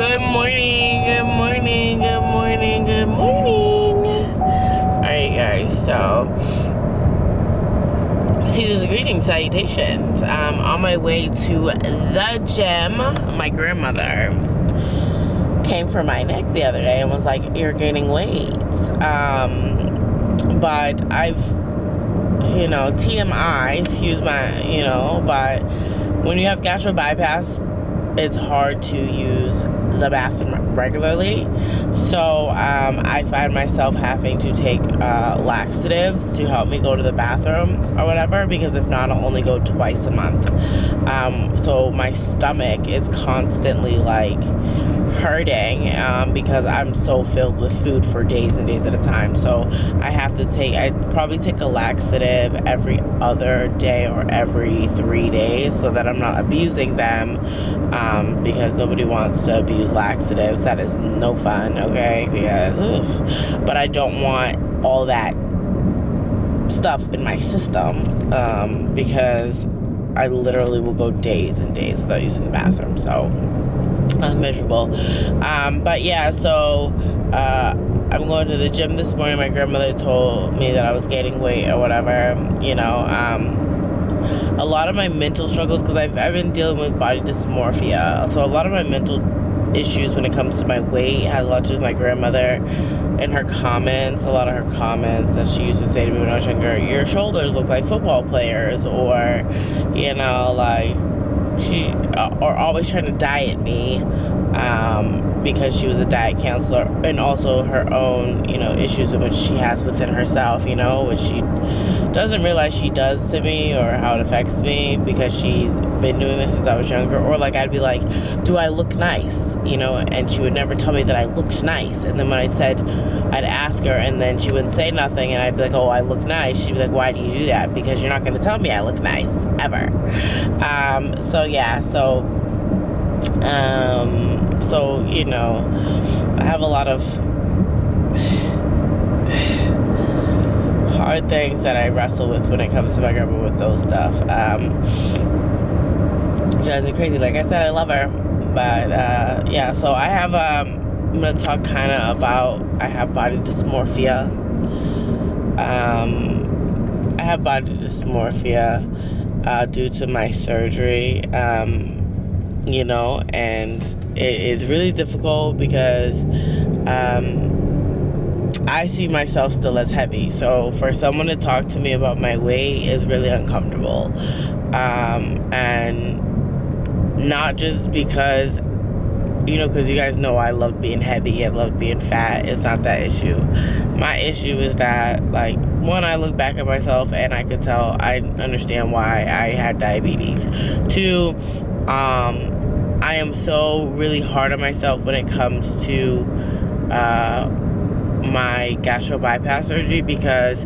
Good morning, good morning, good morning, good morning. Alright guys, so season's greetings, salutations. On my way to the gym. My grandmother came for my neck the other day and was like, "You're gaining weight." But I've, TMI, excuse my, but when you have gastro bypass, it's hard to use the bathroom regularly. So I find myself having to take laxatives to help me go to the bathroom or whatever, because if not, I'll only go twice a month. So my stomach is constantly like hurting because I'm so filled with food for days and days at a time. So I probably take a laxative every other day or every 3 days, so that I'm not abusing them, because nobody wants to abuse laxatives. That is no fun, okay? But I don't want all that stuff in my system, because I literally will go days and days without using the bathroom. So I'm miserable. But yeah, so I'm going to the gym this morning. My grandmother told me that I was gaining weight or whatever, a lot of my mental struggles, because I've been dealing with body dysmorphia, so a lot of my mental issues when it comes to my weight has a lot to do with my grandmother and her comments. A lot of her comments that she used to say to me when I was younger: "Your shoulders look like football players," or like she or always trying to diet me, because she was a diet counselor, and also her own issues in which she has within herself, which she doesn't realize she does to me, or how it affects me, because she's been doing this since I was younger. Or like, I'd be like, "Do I look nice?" And she would never tell me that I looked nice. And then when I said, I'd ask her, and then she wouldn't say nothing, and I'd be like, "Oh, I look nice." She'd be like, "Why do you do that?" "Because you're not going to tell me I look nice ever." So yeah, so I have a lot of hard things that I wrestle with when it comes to my grandma with those stuff. She drives me crazy. Like I said, I love her, but yeah. So I have I'm gonna talk kind of about, I have body dysmorphia. I have body dysmorphia due to my surgery. And it is really difficult because I see myself still as heavy. So for someone to talk to me about my weight is really uncomfortable. And not just because, because you guys know I love being heavy, I love being fat. It's not that issue. My issue is that, like, one, I look back at myself and I could tell, I understand why I had diabetes. Two, I am so really hard on myself when it comes to my gastro bypass surgery, because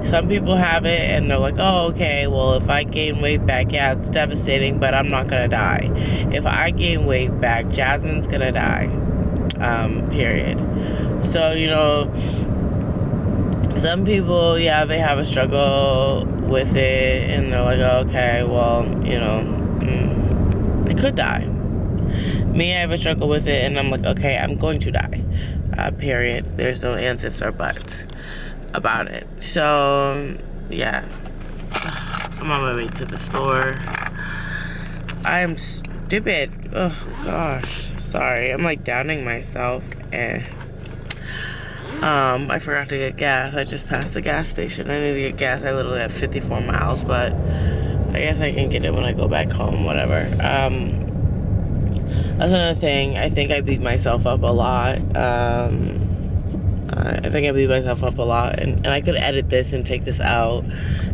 some people have it and they're like, "Oh, okay, well, if I gain weight back, yeah, it's devastating, but I'm not gonna die." If I gain weight back, Jasmine's gonna die, period. So, some people, yeah, they have a struggle with it, and they're like, "Oh, okay, well, I could die." Me, I have a struggle with it, and I'm like, "Okay, I'm going to die, period." There's no ands, ifs, or buts about it. So yeah, I'm on my way to the store. I am stupid. Oh gosh, sorry. I'm like downing myself, and I forgot to get gas. I just passed the gas station. I need to get gas. I literally have 54 miles, but I guess I can get it when I go back home, whatever. That's another thing. I think I beat myself up a lot. I think I beat myself up a lot, and I could edit this and take this out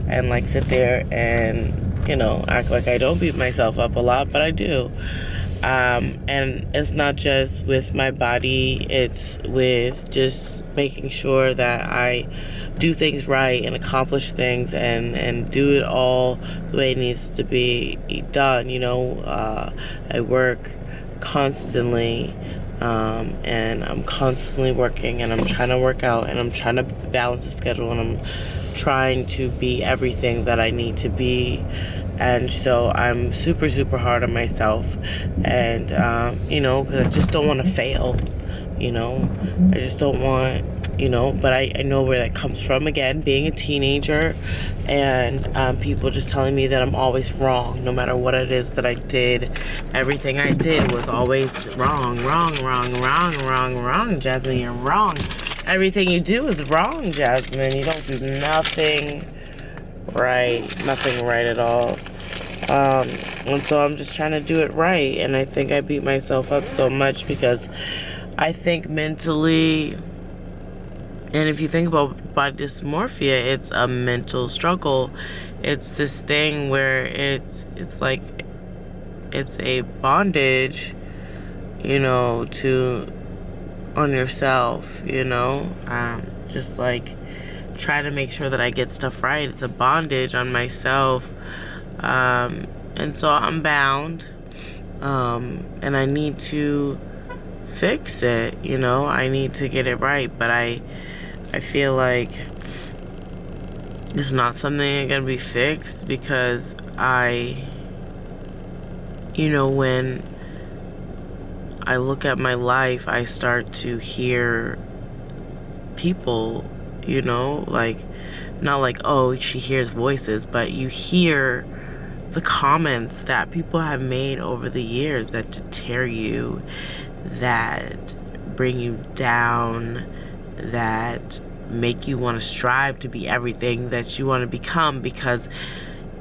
and like sit there and act like I don't beat myself up a lot, but I do. And it's not just with my body, it's with just making sure that I do things right and accomplish things and do it all the way it needs to be done. I work constantly, and I'm constantly working, and I'm trying to work out, and I'm trying to balance the schedule, and I'm trying to be everything that I need to be And so I'm super, super hard on myself. And, you know, because I just don't want to fail, you know. I just don't want, you know, but I know where that comes from, again, being a teenager, and people just telling me that I'm always wrong, no matter what it is that I did. Everything I did was always wrong, Jasmine, you're wrong. Everything you do is wrong, Jasmine. You don't do nothing right at all. And so I'm just trying to do it right, and I think I beat myself up so much because I think mentally, and if you think about body dysmorphia, it's a mental struggle. It's this thing where it's like, it's a bondage, you know, on yourself, you know, just like try to make sure that I get stuff right. It's a bondage on myself, and so I'm bound, and I need to fix it, you know. I need to get it right, but I feel like it's not something that's gonna be fixed because you know, when I look at my life, I start to hear people, you know, like, not like, oh, she hears voices, but you hear the comments that people have made over the years that deter you, that bring you down, that make you want to strive to be everything that you want to become, because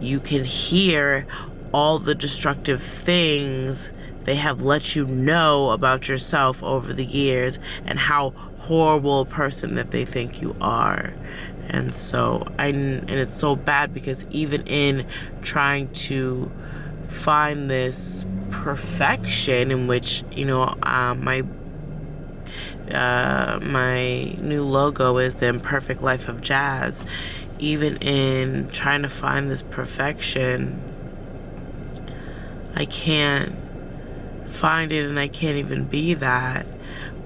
you can hear all the destructive things they have let you know about yourself over the years and how horrible a person that they think you are. And so and it's so bad because even in trying to find this perfection in which, you know, my new logo is the Imperfect Life of Jazz. Even in trying to find this perfection, I can't find it, and I can't even be that.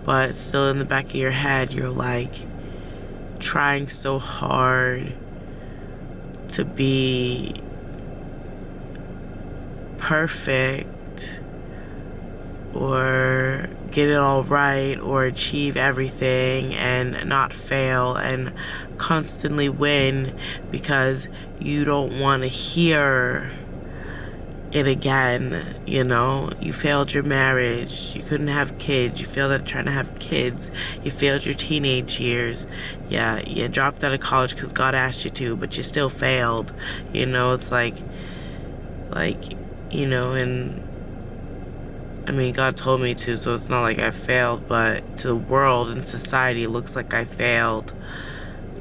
But still in the back of your head, you're like trying so hard to be perfect or get it all right or achieve everything and not fail and constantly win, because you don't want to hear it again. You know, you failed your marriage, you couldn't have kids, you failed at trying to have kids, you failed your teenage years, yeah, you dropped out of college because God asked you to, but you still failed. You know, it's like, you know, and I mean, God told me to, so it's not like I failed, but to the world and society, it looks like I failed,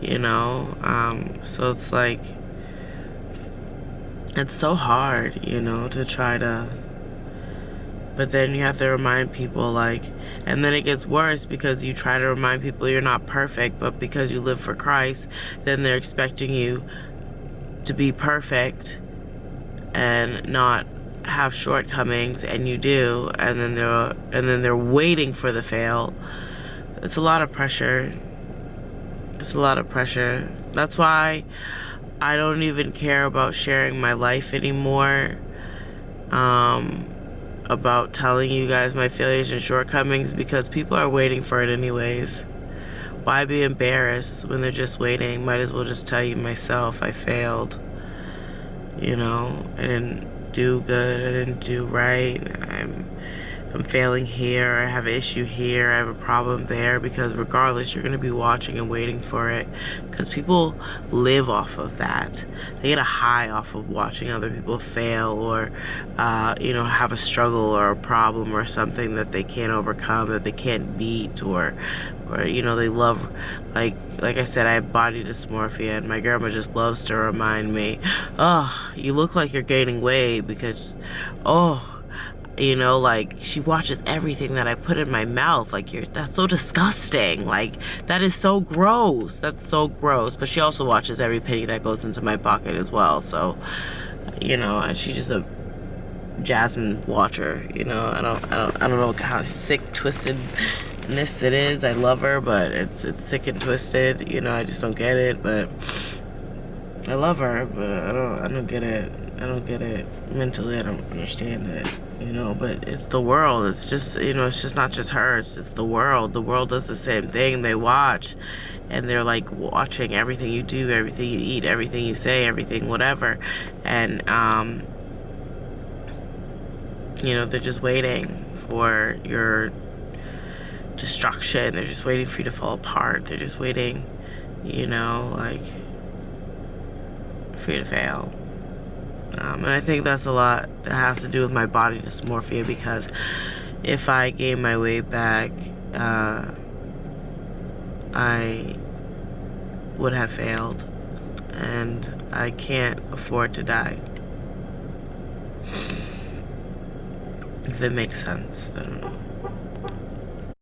you know. So it's like, it's so hard, you know, to try to, but then you have to remind people, like, and then it gets worse because you try to remind people you're not perfect, but because you live for Christ, then they're expecting you to be perfect and not have shortcomings, and you do, and then they're waiting for the fail. It's a lot of pressure. It's a lot of pressure. That's why I don't even care about sharing my life anymore, about telling you guys my failures and shortcomings, because people are waiting for it anyways. Why be embarrassed when they're just waiting? Might as well just tell you myself I failed. You know, I didn't do good, I didn't do right, I'm failing here, I have an issue here, I have a problem there, because regardless, you're going to be watching and waiting for it, because people live off of that. They get a high off of watching other people fail, or you know, have a struggle or a problem or something that they can't overcome, that they can't beat, or you know, they love, like I said, I have body dysmorphia, and my grandma just loves to remind me, oh, you look like you're gaining weight, because, oh, you know, like, she watches everything that I put in my mouth, like, that's so disgusting, like, that is so gross, that's so gross. But she also watches every penny that goes into my pocket as well, so, you know, and she's just a Jasmine watcher, you know. I don't know how sick, twisted it is. I love her, but it's sick and twisted, you know. I just don't get it, but I love her, but I don't get it. I don't get it. Mentally, I don't understand it, you know, but it's the world. It's just, you know, it's just not just her. It's the world. The world does the same thing. They watch, and they're like watching everything you do, everything you eat, everything you say, everything, whatever. And, you know, they're just waiting for your destruction. They're just waiting for you to fall apart. They're just waiting, you know, like, for you to fail. And I think that's a lot that has to do with my body dysmorphia, because if I gain my weight back, I would have failed, and I can't afford to die. If it makes sense, I don't know.